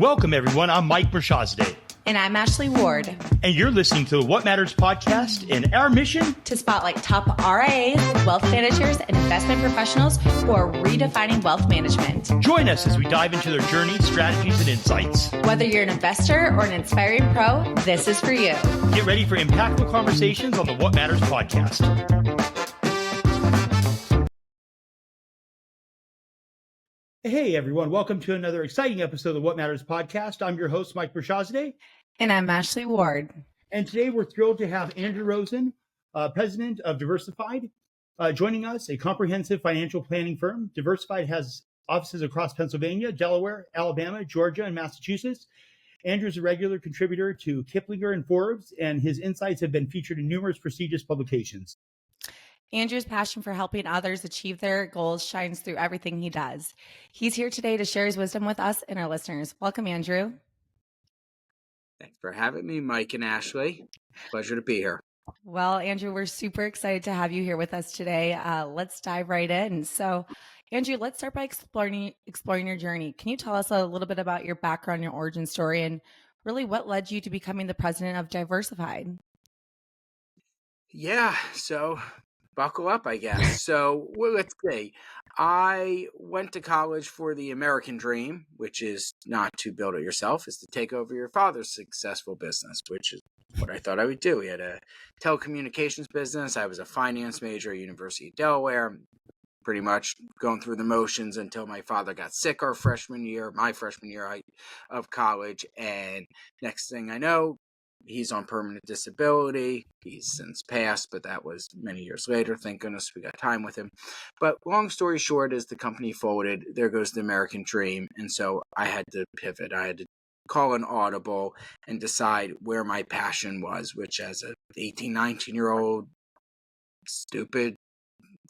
Welcome, everyone. I'm Mike Brashazade. And I'm Ashley Ward. And you're listening to the What Matters podcast, and our mission to spotlight top RIAs, wealth managers, and investment professionals who are redefining wealth management. Join us as we dive into their journeys, strategies, and insights. Whether you're an investor or an inspiring pro, this is for you. Get ready for impactful conversations on the What Matters podcast. Hey, everyone. Welcome to another exciting episode of the What Matters podcast. I'm your host, Mike Brashazade. And I'm Ashley Ward. And today we're thrilled to have Andrew Rosen, President of Diversified, joining us, a comprehensive financial planning firm. Diversified has offices across Pennsylvania, Delaware, Alabama, Georgia, and Massachusetts. Andrew's a regular contributor to Kiplinger and Forbes, and his insights have been featured in numerous prestigious publications. Andrew's passion for helping others achieve their goals shines through everything he does. He's here today to share his wisdom with us and our listeners. Welcome, Andrew. Thanks for having me, Mike and Ashley. Pleasure to be here. Well, Andrew, we're super excited to have you here with us today. Let's dive right in. So, Andrew, let's start by exploring your journey. Can you tell us a little bit about your background, your origin story, and really what led you to becoming the president of Diversified? Yeah, so buckle up, I guess. So let's see. I went to college for the American dream, which is not to build it yourself, is to take over your father's successful business, which is what I thought I would do. He had a telecommunications business. I was a finance major at University of Delaware, pretty much going through the motions until my father got sick my freshman year of college. And next thing I know, he's on permanent disability. He's since passed, but that was many years later. Thank goodness we got time with him. But long story short is the company folded. There goes the American dream. And so I had to pivot. I had to call an audible and decide where my passion was, which as an 18, 19-year-old stupid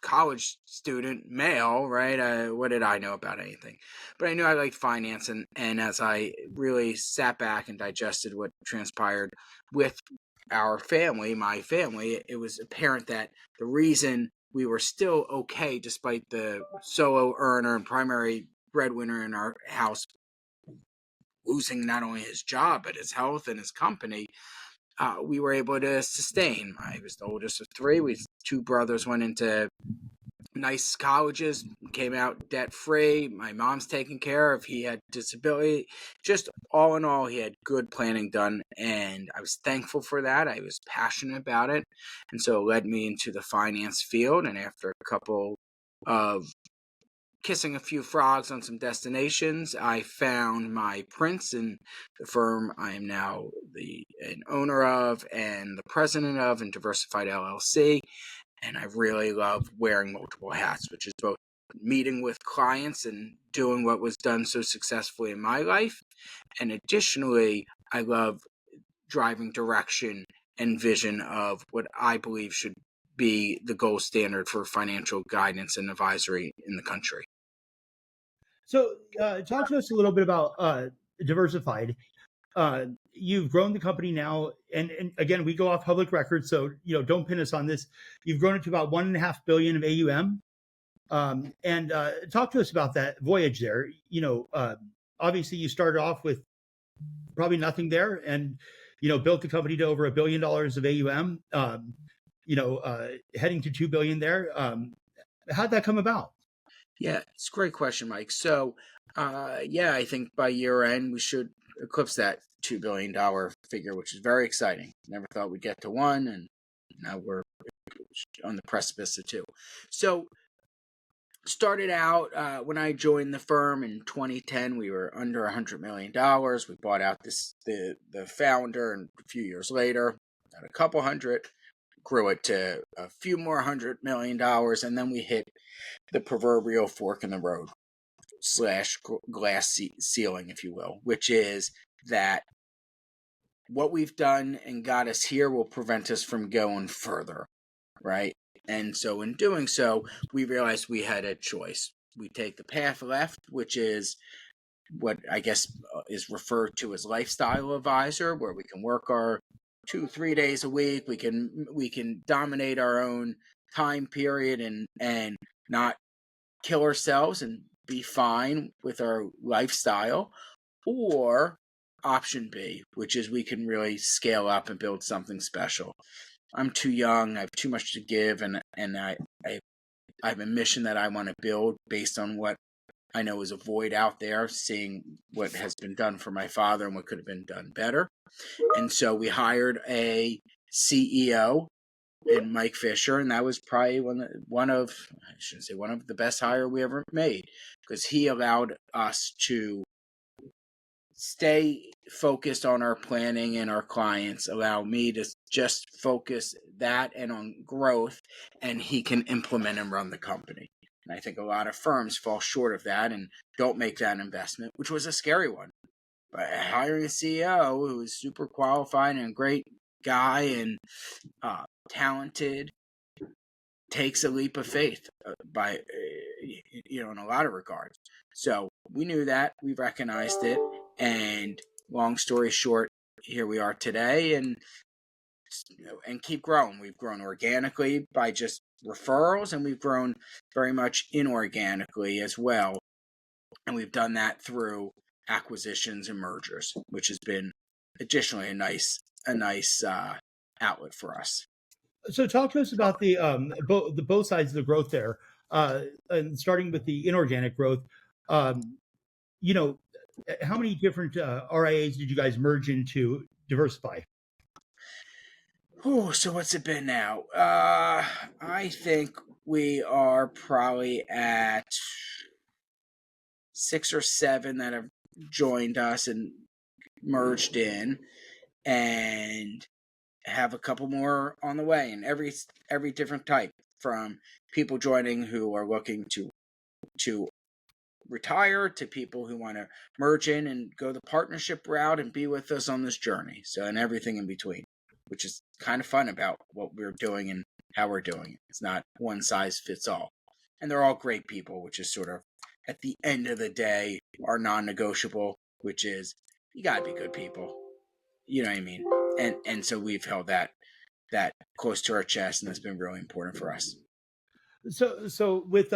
college student male, right? What did I know about anything? But I knew I liked finance, and as I really sat back and digested what transpired with our family, my family, it was apparent that the reason we were still okay despite the solo earner and primary breadwinner in our house losing not only his job but his health and his company, we were able to sustain. I was the oldest of three. Two brothers went into nice colleges, came out debt-free. My mom's taken care of. He had disability. Just all in all, he had good planning done, and I was thankful for that. I was passionate about it, and so it led me into the finance field, and after a couple of kissing a few frogs on some destinations, I found my prince in the firm I am now an owner of and the president of, in Diversified LLC. And I really love wearing multiple hats, which is both meeting with clients and doing what was done so successfully in my life. And additionally, I love driving direction and vision of what I believe should be the gold standard for financial guidance and advisory in the country. So talk to us a little bit about Diversified. You've grown the company now, and again, we go off public record, so don't pin us on this. You've grown it to about $1.5 billion of AUM, and talk to us about that voyage there. Obviously, you started off with probably nothing there, and built the company to over $1 billion of AUM. Heading to $2 billion there. How'd that come about? Yeah, it's a great question, Mike. So, I think by year end, we should eclipse that $2 billion figure, which is very exciting. Never thought we'd get to one, and now we're on the precipice of two. So, started out when I joined the firm in 2010, we were under $100 million. We bought out the founder, and a few years later, at a couple hundred, grew it to a few more $100 million, and then we hit the proverbial fork in the road / glass ceiling, if you will, which is that what we've done and got us here will prevent us from going further, right? And so in doing so, we realized we had a choice. We take the path left, which is what I guess is referred to as lifestyle advisor, where we can work our 2-3 days a week. We can dominate our own time period and not kill ourselves and be fine with our lifestyle. or option B, which is we can really scale up and build something special. I'm too young. I have too much to give, and I have a mission that I want to build based on what I know is a void out there, seeing what has been done for my father and what could have been done better. And so we hired a CEO in Mike Fisher, and that was probably one of the best hire we ever made, because he allowed us to stay focused on our planning and our clients, allow me to just focus that and on growth, and he can implement and run the company. And I think a lot of firms fall short of that and don't make that investment, which was a scary one. But hiring a CEO who is super qualified and a great guy and talented takes a leap of faith in a lot of regards. So we knew that, we recognized it, and long story short, here we are today, and keep growing. We've grown organically by just referrals, and we've grown very much inorganically as well. And we've done that through acquisitions and mergers, which has been additionally a nice outlet for us. So talk to us about the both sides of the growth there, and starting with the inorganic growth. You know, how many different RIAs did you guys merge into Diversify? Oh, so what's it been now? I think we are probably at 6 or 7 that have joined us and merged in, and have a couple more on the way, and every different type, from people joining who are looking to retire, to people who want to merge in and go the partnership route and be with us on this journey. So, and everything in between, which is kind of fun about what we're doing and how we're doing it. It's not one size fits all. And they're all great people, which is sort of, at the end of the day, our non-negotiable, which is you got to be good people. You know what I mean? And so we've held that close to our chest, and that's been really important for us. So with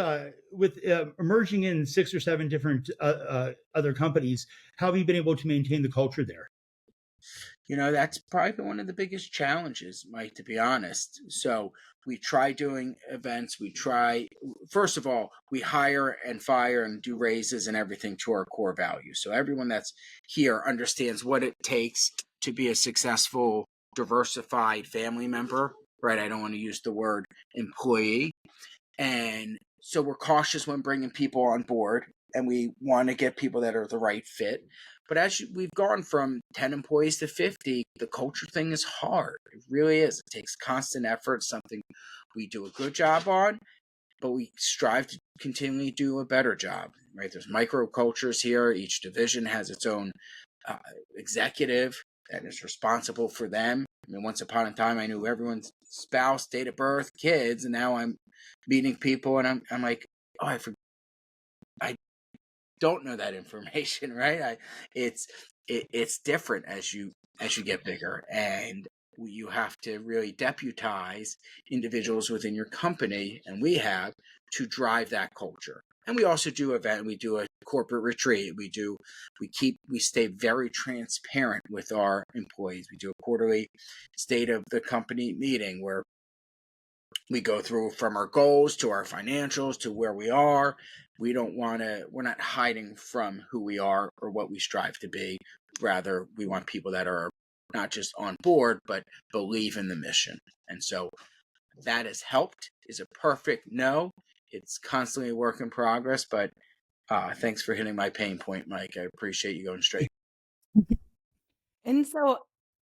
merging in 6 or 7 different other companies, how have you been able to maintain the culture there? That's probably been one of the biggest challenges, Mike, to be honest. So we try doing events. First of all, we hire and fire and do raises and everything to our core values. So everyone that's here understands what it takes to be a successful, diversified family member, right? I don't want to use the word employee. And so we're cautious when bringing people on board, and we want to get people that are the right fit. But we've gone from 10 employees to 50, the culture thing is hard. It really is. It takes constant effort, something we do a good job on, but we strive to continually do a better job, right? There's micro cultures here. Each division has its own executive that is responsible for them. I mean, once upon a time, I knew everyone's spouse, date of birth, kids, and now I'm meeting people, and I'm like, oh, I don't know that information, right? It's different as you get bigger, and you have to really deputize individuals within your company, and we have to drive that culture. And we also do we do a corporate retreat. We stay very transparent with our employees. We do a quarterly state of the company meeting where we go through from our goals to our financials to where we are. We're not hiding from who we are or what we strive to be. Rather, we want people that are not just on board, but believe in the mission. And so that has helped. Is it perfect? No. It's constantly a work in progress, but thanks for hitting my pain point, Mike. I appreciate you going straight. And so,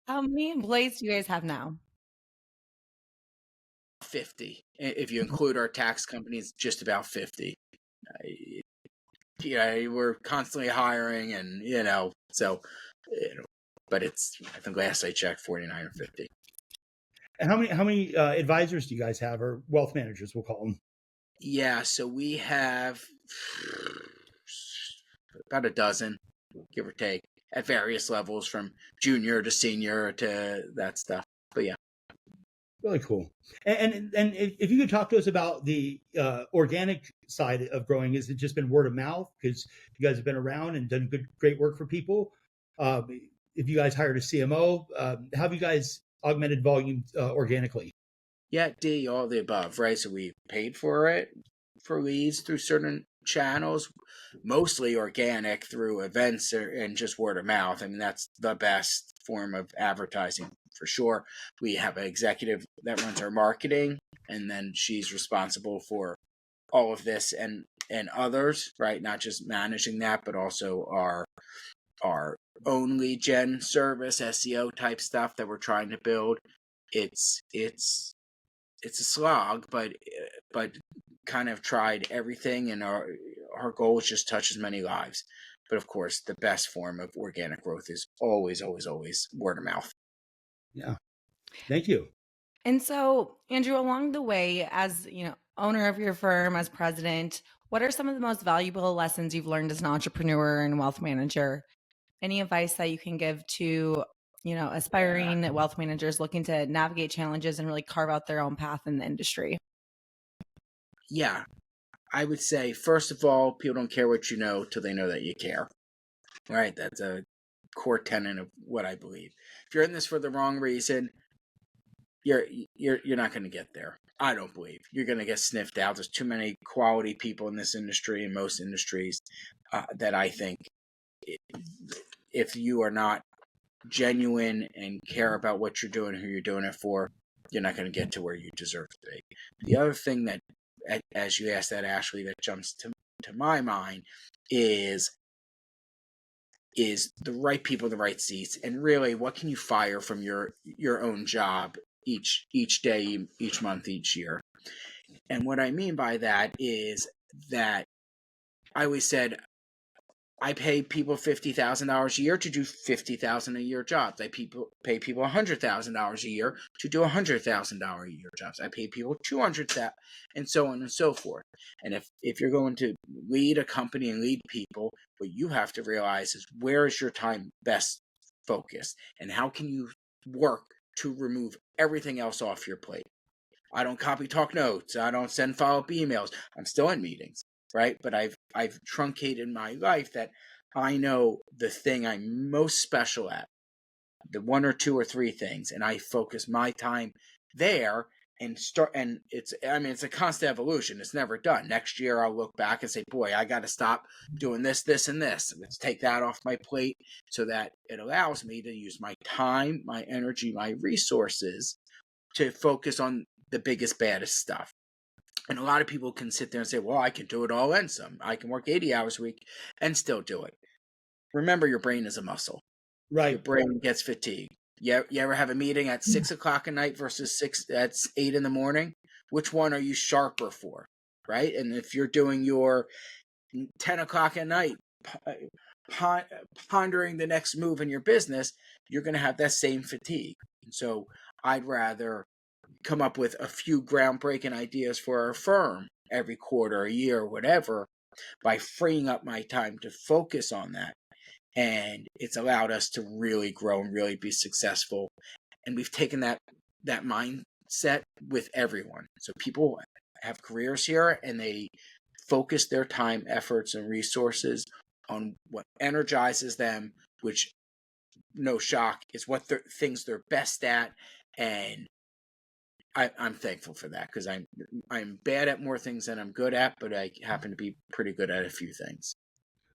how many employees do you guys have now? 50. If you include our tax companies, just about 50. We're constantly hiring, and but it's, I think last I checked, 49 or 50. And how many advisors do you guys have, or wealth managers, we'll call them? Yeah, so we have about a dozen, give or take, at various levels, from junior to senior to that stuff. But yeah. Really cool. And if you could talk to us about the organic side of growing, has it just been word of mouth because you guys have been around and done great work for people? Uh, if you guys hired a CMO, how have you guys augmented volume organically? Yeah, D, all the above, right? So we paid for it for leads through certain channels, mostly organic through events and just word of mouth. I mean, that's the best form of advertising for sure. We have an executive that runs our marketing, and then she's responsible for all of this and others, right? Not just managing that, but also our own lead gen service, SEO type stuff that we're trying to build. It's a slog, but kind of tried everything, and our goal is just touch as many lives. But of course, the best form of organic growth is always, always, always word of mouth. Yeah. Thank you. And so, Andrew, along the way, as owner of your firm, as president, what are some of the most valuable lessons you've learned as an entrepreneur and wealth manager? Any advice that you can give to aspiring wealth managers looking to navigate challenges and really carve out their own path in the industry? Yeah, I would say, first of all, people don't care what you know till they know that you care. Right? That's a core tenet of what I believe. If you're in this for the wrong reason, you're not going to get there. I don't believe you're going to get sniffed out. There's too many quality people in this industry, in most industries, that I think if you are not genuine and care about what you're doing, who you're doing it for, you're not going to get to where you deserve to be. The other thing that, as you asked that, Ashley, that jumps to my mind is the right people, the right seats, and really, what can you fire from your own job each day, each month, each year? And what I mean by that is that I always said, I pay people $50,000 a year to do $50,000 a year jobs. I pay people $100,000 a year to do $100,000 a year jobs. I pay people $200,000, and so on and so forth. And if you're going to lead a company and lead people, what you have to realize is, where is your time best focused, and how can you work to remove everything else off your plate? I don't copy talk notes. I don't send follow-up emails. I'm still in meetings, right? But I've truncated my life that I know the thing I'm most special at, the one or two or three things, and I focus my time there and start. And it's a constant evolution. It's never done. Next year I'll look back and say, boy, I got to stop doing this, this, and this. Let's take that off my plate so that it allows me to use my time, my energy, my resources to focus on the biggest, baddest stuff. And a lot of people can sit there and say, well, I can do it all and some. I can work 80 hours a week and still do it. Remember, your brain is a muscle. Right. Your brain gets fatigued. You ever have a meeting at 6 o'clock at night versus 8 in the morning? Which one are you sharper for, right? And if you're doing your 10 o'clock at night, pondering the next move in your business, you're going to have that same fatigue. And so I'd rather come up with a few groundbreaking ideas for our firm every quarter, a year, whatever, by freeing up my time to focus on that. And it's allowed us to really grow and really be successful. And we've taken that mindset with everyone. So people have careers here, and they focus their time, efforts, and resources on what energizes them, which, no shock, is what things they're best at. And I'm thankful for that, because I'm bad at more things than I'm good at, but I happen to be pretty good at a few things.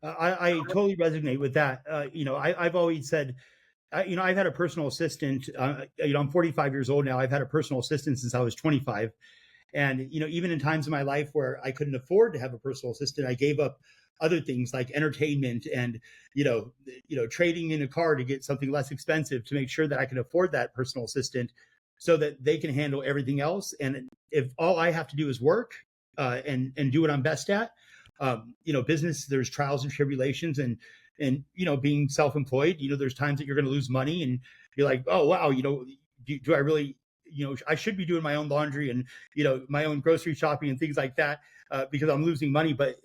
I totally resonate with that. I've always said, I've had a personal assistant. I'm 45 years old now. I've had a personal assistant since I was 25. And, even in times of my life where I couldn't afford to have a personal assistant, I gave up other things like entertainment and, trading in a car to get something less expensive to make sure that I can afford that personal assistant so that they can handle everything else. And if all I have to do is work and do what I'm best at, business, there's trials and tribulations, and being self-employed, there's times that you're going to lose money and you're like, oh, wow, do I really, I should be doing my own laundry and, my own grocery shopping and things like that because I'm losing money. But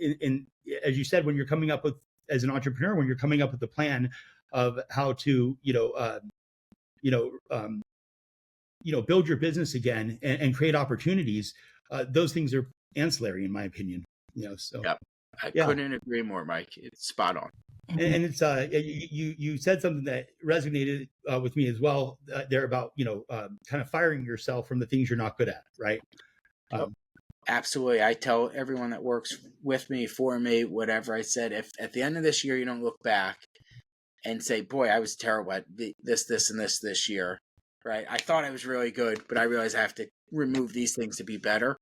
as you said, when you're coming up with, as an entrepreneur, when you're coming up with a plan of how to, build your business again and create opportunities, those things are ancillary, in my opinion. So Yep. I couldn't agree more, Mike. It's spot on. and it's you said something that resonated with me as well there about kind of firing yourself from the things you're not good at, right? Absolutely. I tell everyone that works with me, for me, whatever, I said, if at the end of this year you don't look back and say, boy, I was terrible at this, and this year, right? I thought I was really good, but I realized I have to remove these things to be better,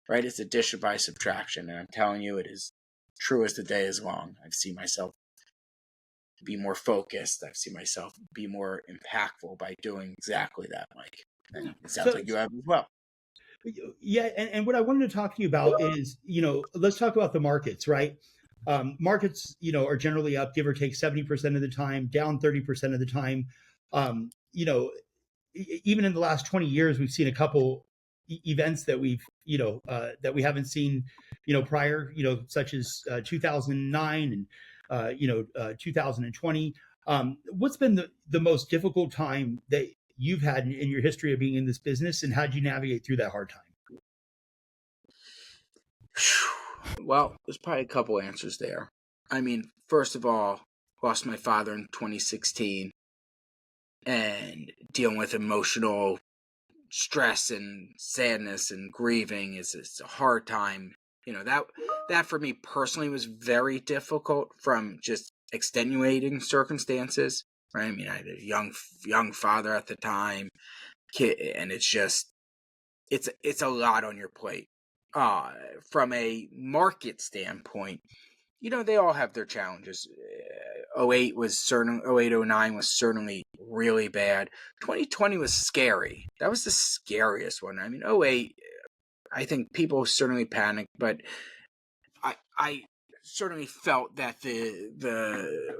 right? It's addition by subtraction. And I'm telling you, it is true as the day is long. I've seen myself be more focused. I've seen myself be more impactful by doing exactly that, Mike. And it sounds like you have as well. Yeah, and what I wanted to talk to you about is, let's talk about the markets, right? Markets, are generally up, give or take 70% of the time, down 30% of the time. Even in the last 20 years, we've seen a couple events that that we haven't seen, prior, such as 2009 and 2020. What's been the most difficult time that you've had in your history of being in this business, and how did you navigate through that hard time? Well, there's probably a couple answers there. I mean, first of all, lost my father in 2016, and dealing with emotional stress and sadness and grieving it's a hard time. That for me personally was very difficult from just extenuating circumstances, right? I mean, I had a young father at the time, kid, and it's a lot on your plate. From a market standpoint, they all have their challenges. 08 09 was certainly really bad. 2020 was scary. That was the scariest one. I mean, 08, I think people certainly panicked, but I certainly felt that the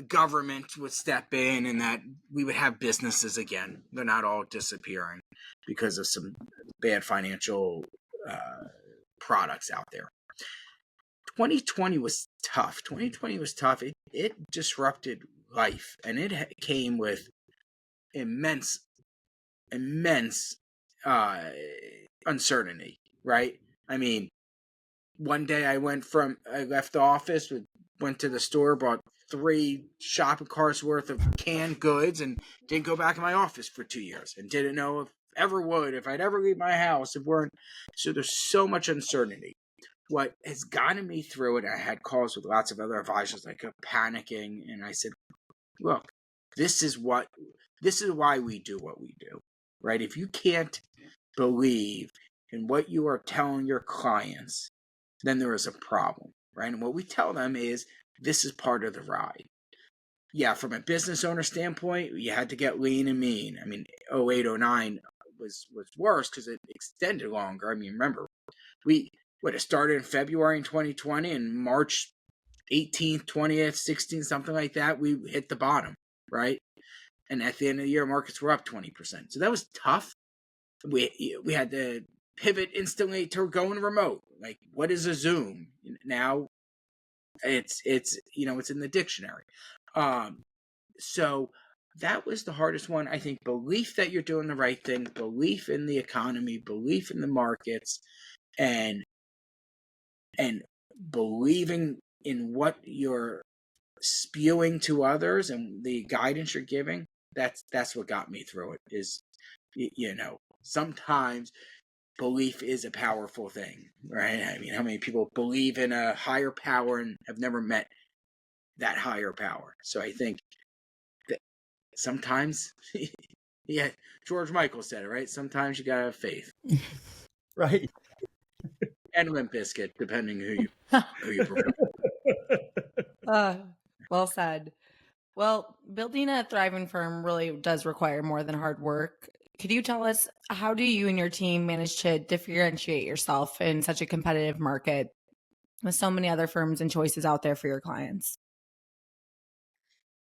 government would step in and that we would have businesses again. They're not all disappearing because of some bad financial products out there. 2020 was tough. It disrupted life, and it came with immense uncertainty, right? I mean, one day I left the office, went to the store, bought 3 shopping carts worth of canned goods, and didn't go back in my office for 2 years, and didn't know if I'd ever leave my house. So there's so much uncertainty. What has gotten me through it, I had calls with lots of other advisors, like panicking, and I said, look, this is why we do what we do, right? If you can't believe in what you are telling your clients, then there is a problem, right? And what we tell them is, this is part of the ride. Yeah, from a business owner standpoint, you had to get lean and mean. I mean, 08, 09 was worse because it extended longer. I mean, remember, it started in February in 2020, and March 18th, 20th, 16th, something like that, we hit the bottom, right? And at the end of the year, markets were up 20%. So that was tough. We had to pivot instantly to going remote. Like, what is a Zoom? Now it's in the dictionary. So that was the hardest one. I think belief that you're doing the right thing, belief in the economy, belief in the markets, and believing in what you're spewing to others and the guidance you're giving. That's what got me through it. Is, sometimes belief is a powerful thing, right? I mean, how many people believe in a higher power and have never met that higher power? So I think that sometimes, yeah, George Michael said it, right? Sometimes you gotta have faith. Right. And Limp Bizkit, depending who you prefer. Well said. Well, building a thriving firm really does require more than hard work. Could you tell us, how do you and your team manage to differentiate yourself in such a competitive market with so many other firms and choices out there for your clients?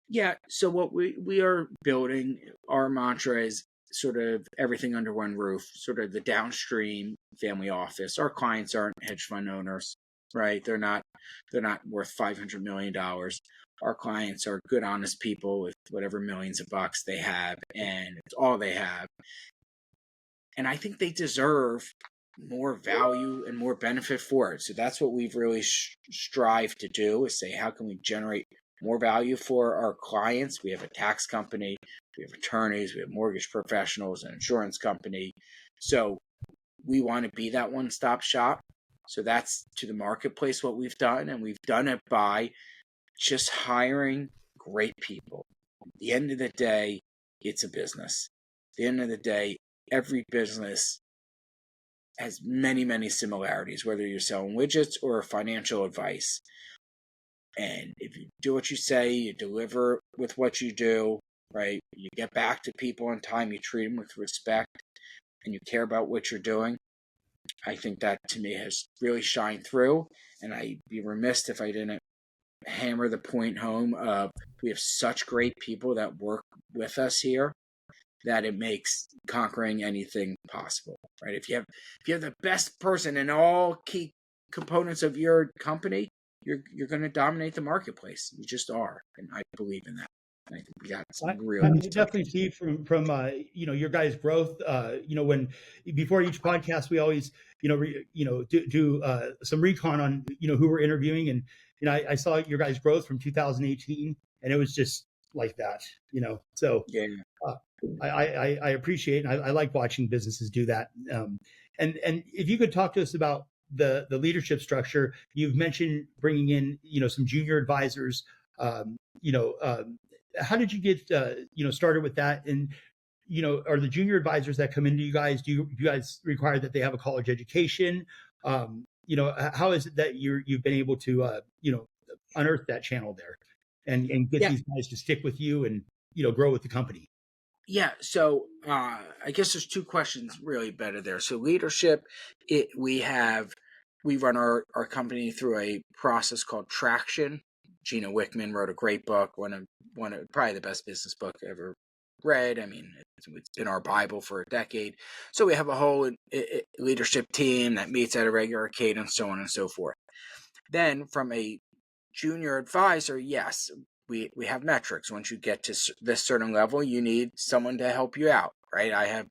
Yeah, so what we are building, our mantra is sort of everything under one roof, sort of the downstream family office. Our clients aren't hedge fund owners, right? They're not worth $500 million. Our clients are good, honest people with whatever millions of bucks they have, and it's all they have. And I think they deserve more value and more benefit for it. So that's what we've really strive to do, is say, how can we generate more value for our clients? We have a tax company, we have attorneys, we have mortgage professionals, an insurance company. So we want to be that one-stop shop. So that's to the marketplace what we've done. And we've done it by just hiring great people. At the end of the day, it's a business. At the end of the day, every business has many, many similarities, whether you're selling widgets or financial advice. And if you do what you say, you deliver with what you do, right? You get back to people on time, you treat them with respect, and you care about what you're doing. I think that, to me, has really shined through. And I'd be remiss if I didn't hammer the point home of, we have such great people that work with us here that it makes conquering anything possible, right? If you have the best person in all key components of your company, you're going to dominate the marketplace. You just are, and I believe in that. And I think we got some I really definitely see from your guys' growth. When before each podcast, we always do some recon on who we're interviewing, and I saw your guys' growth from 2018, and it was just like that. So yeah. I appreciate, and I like watching businesses do that. And if you could talk to us about the leadership structure, you've mentioned bringing in some junior advisors. How did you get started with that? And are the junior advisors that come into you guys, do you guys require that they have a college education? How is it that you've been able to unearth that channel there and get these guys to stick with you and grow with the company? Yeah, so I guess there's two questions really better there. So leadership, we run our company through a process called Traction. Gino Wickman wrote a great book, one of probably the best business book ever read. I mean, it's been our Bible for a decade. So we have a whole leadership team that meets at a regular cadence, so on and so forth. Then from a junior advisor, yes, we have metrics. Once you get to this certain level, you need someone to help you out, right? I have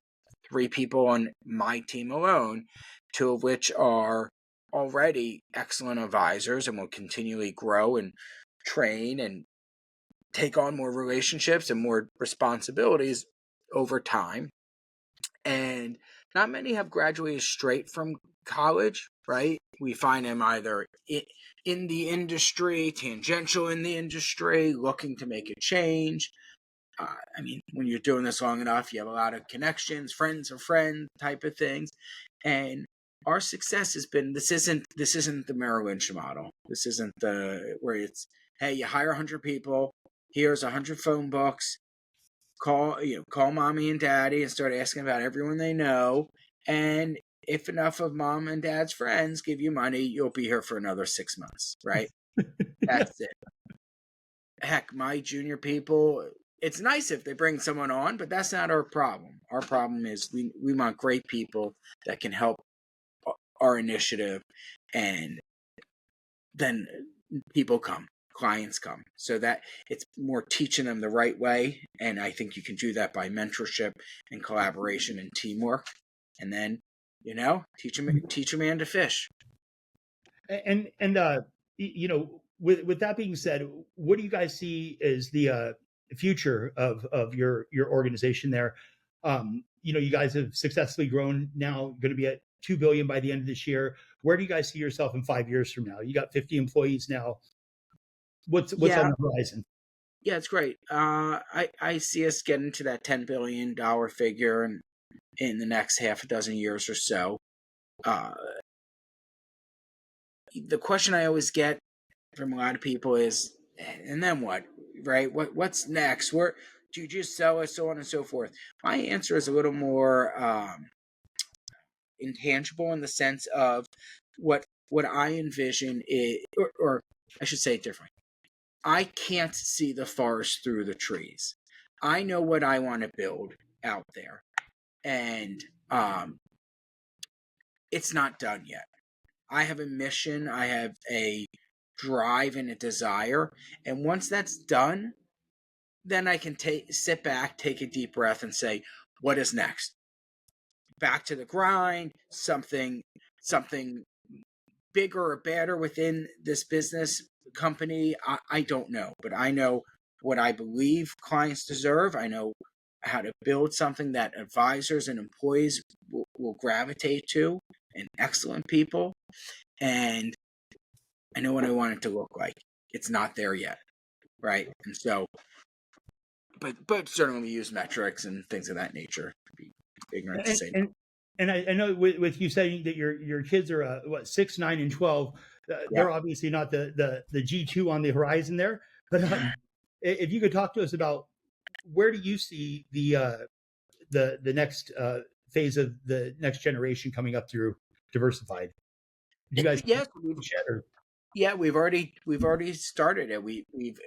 3 people on my team alone, 2 of which are already excellent advisors and will continually grow and train and take on more relationships and more responsibilities over time. And not many have graduated straight from college, right? We find them either in the industry, tangential in the industry, looking to make a change. I mean, when you're doing this long enough, you have a lot of connections, friends of friends type of things. And our success has been, this isn't the Merrill Lynch model. This isn't where it's, hey, you hire 100 people, here's 100 phone books, call mommy and daddy and start asking about everyone they know. And if enough of mom and dad's friends give you money, you'll be here for another 6 months, right? That's it. Heck, my junior people, it's nice if they bring someone on, but that's not our problem. Our problem is we want great people that can help our initiative, and then people come, clients come. So that it's more teaching them the right way. And I think you can do that by mentorship and collaboration and teamwork. And then, teach a man to fish. And with that being said, what do you guys see as the future of your organization there? You guys have successfully grown, now going to be at 2 billion by the end of this year. Where do you guys see yourself in 5 years from now? You got 50 employees now. What's on the horizon? Yeah, it's great. I see us getting to that $10 billion figure in the next half a dozen years or so. The question I always get from a lot of people is, and then what, right? What's next? Where do you just sell us, so on and so forth? My answer is a little more intangible, in the sense of what I envision is, or I should say it differently. I can't see the forest through the trees. I know what I want to build out there, and it's not done yet. I have a mission, I have a drive and a desire, and once that's done, then I can sit back, take a deep breath, and say, what is next? back to the grind, something bigger or better within this business company. I don't know, but I know what I believe clients deserve. I know how to build something that advisors and employees will gravitate to, and excellent people. And I know what I want it to look like. It's not there yet, right? And so, but certainly we use metrics and things of that nature. To be ignorant to say no. And I know with you saying that your kids are 6, 9, and 12, they're obviously not the G2 on the horizon there. But if you could talk to us about where do you see the next phase of the next generation coming up through Diversified? You guys, we've already started it. We've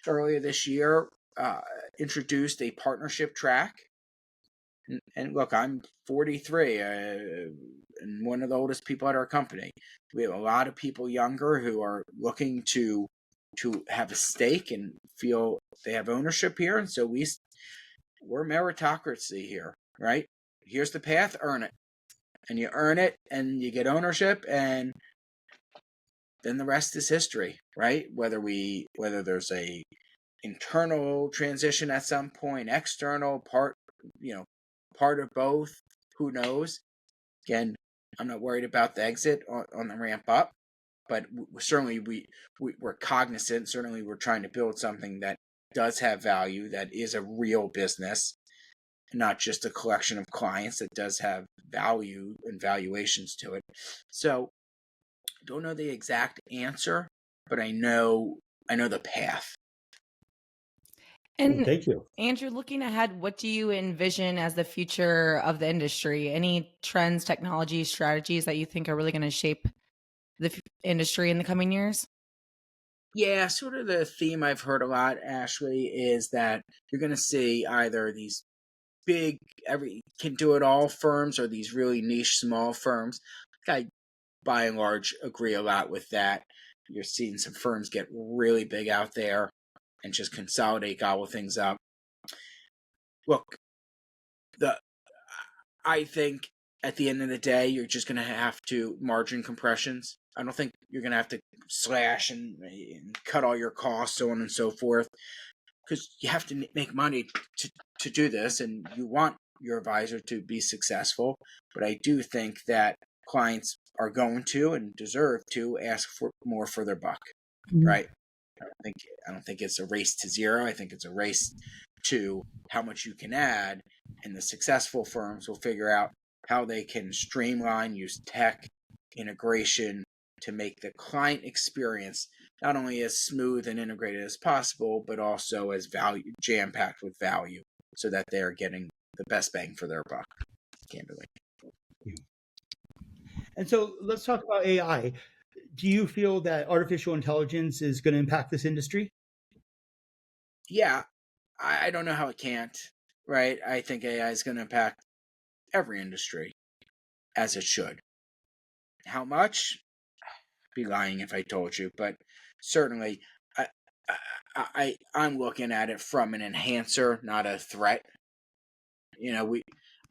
earlier this year introduced a partnership track. And look, I'm 43 and one of the oldest people at our company. We have a lot of people younger who are looking to have a stake and feel they have ownership here. And so we're meritocracy here, right? Here's the path, earn it. And you earn it and you get ownership, and then the rest is history, right? Whether there's a internal transition at some point, external part of both, who knows? Again, I'm not worried about the exit on the ramp up, but certainly we're cognizant. Certainly we're trying to build something that does have value, that is a real business, not just a collection of clients, that does have value and valuations to it. So I don't know the exact answer, but I know the path. And thank you, Andrew. Looking ahead, what do you envision as the future of the industry? Any trends, technologies, strategies that you think are really going to shape the industry in the coming years? Yeah, sort of the theme I've heard a lot, Ashley, is that you're going to see either these big, can do it all firms, or these really niche small firms. I, by and large, agree a lot with that. You're seeing some firms get really big out there and just consolidate, gobble things up. Look, I think at the end of the day, you're just going to have to margin compressions. I don't think you're going to have to slash and cut all your costs, so on and so forth, because you have to make money to do this, and you want your advisor to be successful. But I do think that clients are going to and deserve to ask for more for their buck, right? I don't think it's a race to zero. I think it's a race to how much you can add, and the successful firms will figure out how they can streamline, use tech integration to make the client experience not only as smooth and integrated as possible, but also as jam-packed with value, so that they're getting the best bang for their buck, candidly. And so let's talk about AI. Do you feel that artificial intelligence is going to impact this industry? Yeah, I don't know how it can't, right? I think AI is going to impact every industry, as it should. How much? I'd be lying if I told you, but certainly I'm looking at it from an enhancer, not a threat.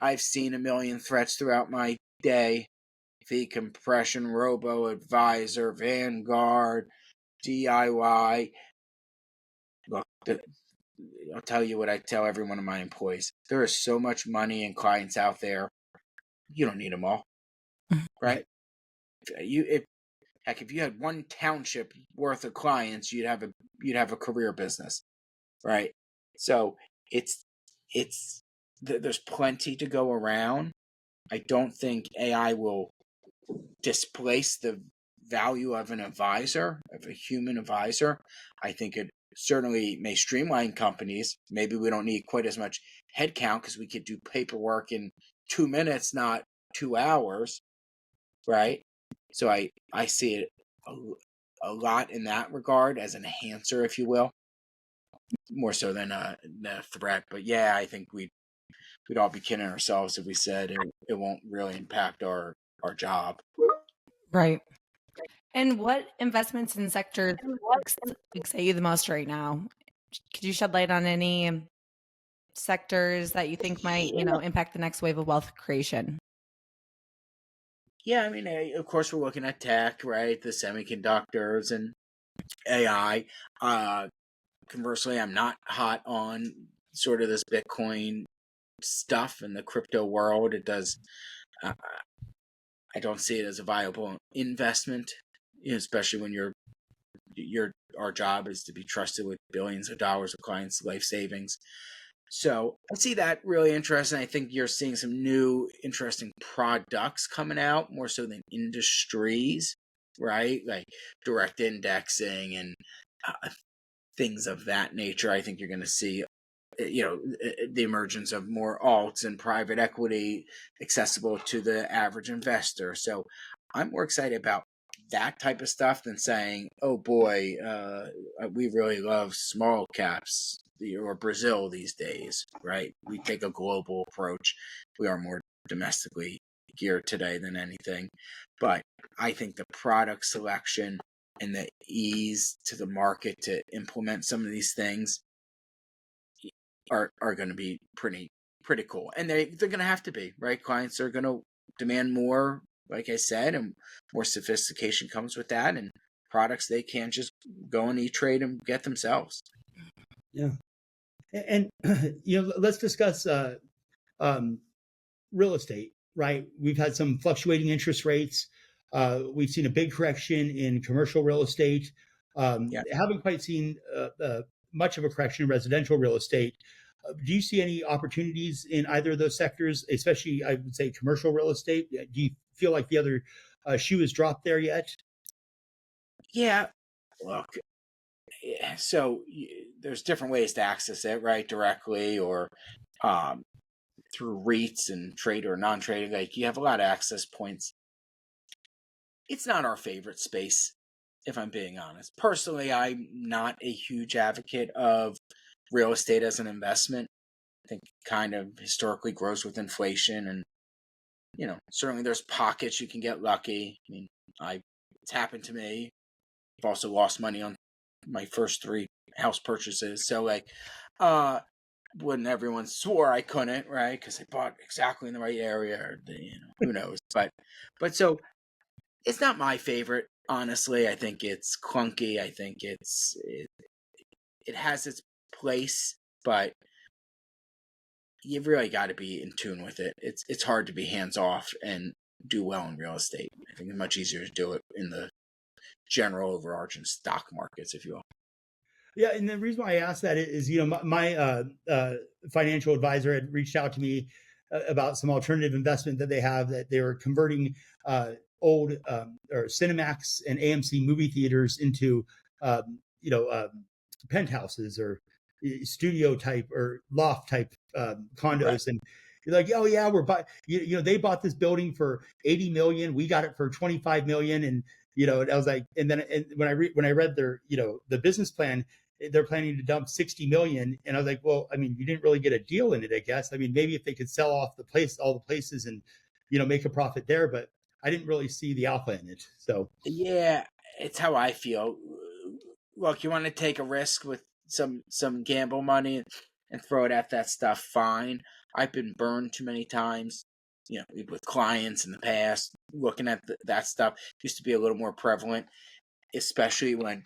I've seen a million threats throughout my day: fee compression, robo advisor, Vanguard, DIY. Look, I'll tell you what I tell every one of my employees: there is so much money and clients out there, you don't need them all, right? If you had one township worth of clients, you'd have a career business, right? So there's plenty to go around. I don't think AI will displace the value of an advisor, of a human advisor. I think it certainly may streamline companies. Maybe we don't need quite as much headcount because we could do paperwork in 2 minutes, not 2 hours, right? So I see it a lot in that regard as an enhancer, if you will, more so than a threat. But yeah, I think we'd all be kidding ourselves if we said it won't really impact our job. Right. And what investments and sectors excite you the most right now? Could you shed light on any sectors that you think might, impact the next wave of wealth creation? Yeah, I mean, of course, we're looking at tech, right? The semiconductors and AI. Conversely, I'm not hot on sort of this Bitcoin stuff in the crypto world. It does. I don't see it as a viable investment, especially when our job is to be trusted with billions of dollars of clients' life savings. So I see that really interesting. I think you're seeing some new interesting products coming out more so than industries, right? Like direct indexing and things of that nature. I think you're going to see, the emergence of more alts and private equity accessible to the average investor. So I'm more excited about that type of stuff than saying, oh boy, we really love small caps or Brazil these days, right? We take a global approach. We are more domestically geared today than anything. But I think the product selection and the ease to the market to implement some of these things are going to be pretty cool. And they're going to have to be, right? Clients are going to demand more, like I said, and more sophistication comes with that, and products they can't just go and E-Trade and get themselves. Yeah. And let's discuss real estate, right? We've had some fluctuating interest rates. We've seen a big correction in commercial real estate. Haven't quite seen much of a correction in residential real estate. Do you see any opportunities in either of those sectors, especially, I would say, commercial real estate? Do you feel like the other shoe has dropped there yet? Yeah. Look, so there's different ways to access it, right? Directly or through REITs and trade or non-trade. Like you have a lot of access points. It's not our favorite space, if I'm being honest. Personally, I'm not a huge advocate of real estate as an investment. I think it kind of historically grows with inflation, and certainly there's pockets you can get lucky. I mean, it's happened to me. I've also lost money on my first 3 house purchases. So when everyone swore I couldn't, right? Because I bought exactly in the right area, or who knows? But so it's not my favorite, honestly. I think it's clunky. I think it has its place, but you really got to be in tune with it. It's hard to be hands off and do well in real estate. I think it's much easier to do it in the general overarching stock markets, if you will. Yeah, and the reason why I asked that is, my financial advisor had reached out to me about some alternative investment that they have, that they were converting old or Cinemax and AMC movie theaters into penthouses or studio type or loft type condos. Right. And you're like, oh yeah, they bought this building for 80 million. We got it for 25 million. And, I was like, and then when I read their, the business plan, they're planning to dump 60 million. And I was like, well, I mean, you didn't really get a deal in it, I guess. I mean, maybe if they could sell off all the places and, make a profit there, but I didn't really see the alpha in it. So yeah, it's how I feel. Look, you want to take a risk with some gamble money and throw it at that stuff, fine. I've been burned too many times, with clients in the past, looking at that stuff. Used to be a little more prevalent, especially when,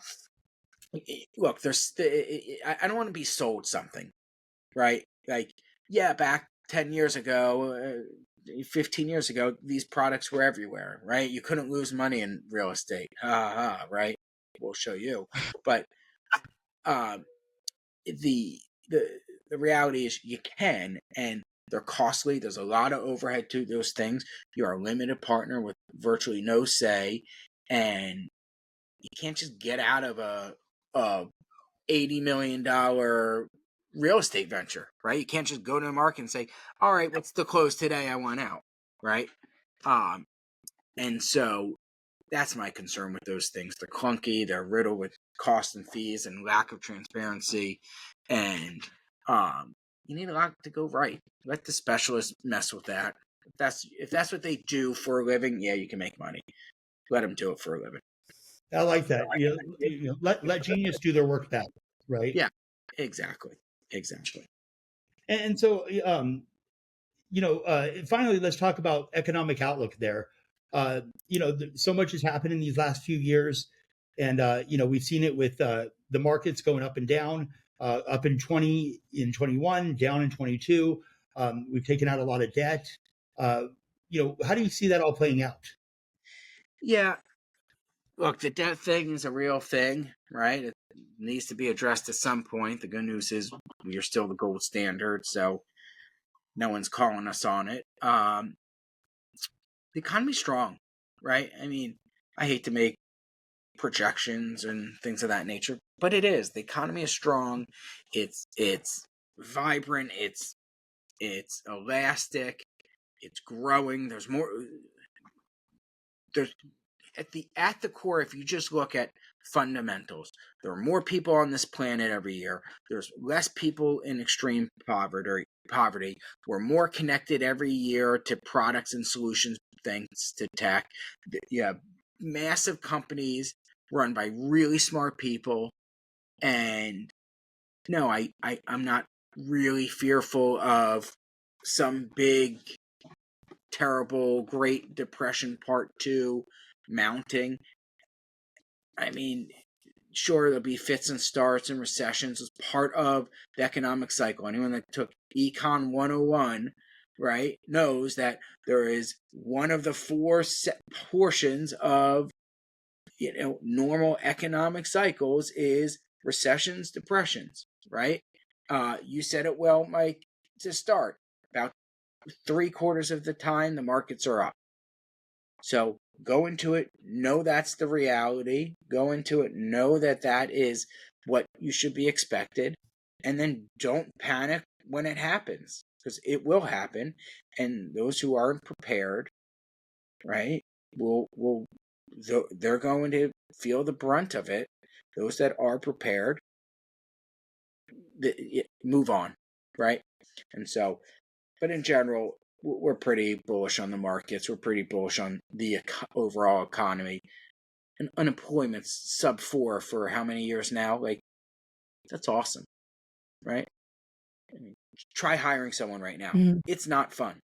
look, I don't want to be sold something, right? Like, yeah, back 10 years ago, 15 years ago, these products were everywhere, right? You couldn't lose money in real estate. Right? We'll show you. But the reality is you can, and they're costly. There's a lot of overhead to those things. You're a limited partner with virtually no say, and you can't just get out of a $80 million real estate venture, right? You can't just go to the market and say, all right, what's the close today? I want out, right? And so that's my concern with those things. They're clunky, they're riddled with costs and fees and lack of transparency, and you need a lot to go right. Let the specialists mess with that. If that's what they do for a living, yeah, you can make money. Let them do it for a living. I like that. Let genius do their work better, right? Yeah, exactly. And so, finally, let's talk about economic outlook there. So much has happened in these last few years, and we've seen it with the markets going up and down, up in 21, down in 22. We've taken out a lot of debt. How do you see that all playing out? Yeah, look, the debt thing is a real thing, right? It needs to be addressed at some point. The good news is we are still the gold standard, so no one's calling us on it. The economy's strong, right? I mean, I hate to make projections and things of that nature, but it is. The economy is strong. It's vibrant. It's elastic. It's growing. There's more. There's at the core, if you just look at fundamentals, there are more people on this planet every year. There's less people in extreme poverty. We're more connected every year to products and solutions thanks to tech. You have massive companies run by really smart people. And no, I'm not really fearful of some big, terrible Great Depression Part 2 mounting. I mean, sure, there'll be fits and starts and recessions as part of the economic cycle. Anyone that took Econ 101, right, knows that there is one of the four portions of normal economic cycles is recessions, depressions, right? You said it well, Mike, to start. About 3/4 of the time, the markets are up. So go into it, know that's the reality. Go into it, know that that is what you should be expected. And then don't panic when it happens, because it will happen. And those who aren't prepared, right, they're going to feel the brunt of it. Those that are prepared, move on, right? And so, but in general, we're pretty bullish on the markets. We're pretty bullish on the overall economy. And unemployment's sub 4 for how many years now? Like, that's awesome, right? I mean, try hiring someone right now. Mhm. It's not fun.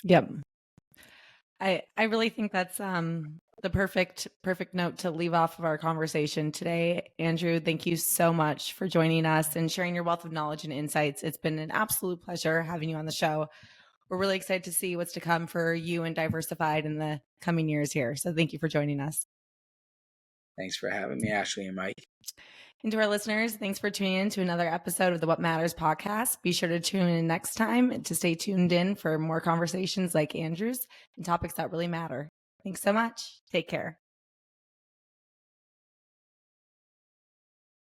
Yep. I really think that's the perfect note to leave off of our conversation today. Andrew, thank you so much for joining us and sharing your wealth of knowledge and insights. It's been an absolute pleasure having you on the show. We're really excited to see what's to come for you and Diversified in the coming years here. So thank you for joining us. Thanks for having me, Ashley and Mike. And to our listeners, thanks for tuning in to another episode of the What Matters podcast. Be sure to tune in next time to stay tuned in for more conversations like Andrew's and topics that really matter. Thanks so much. Take care.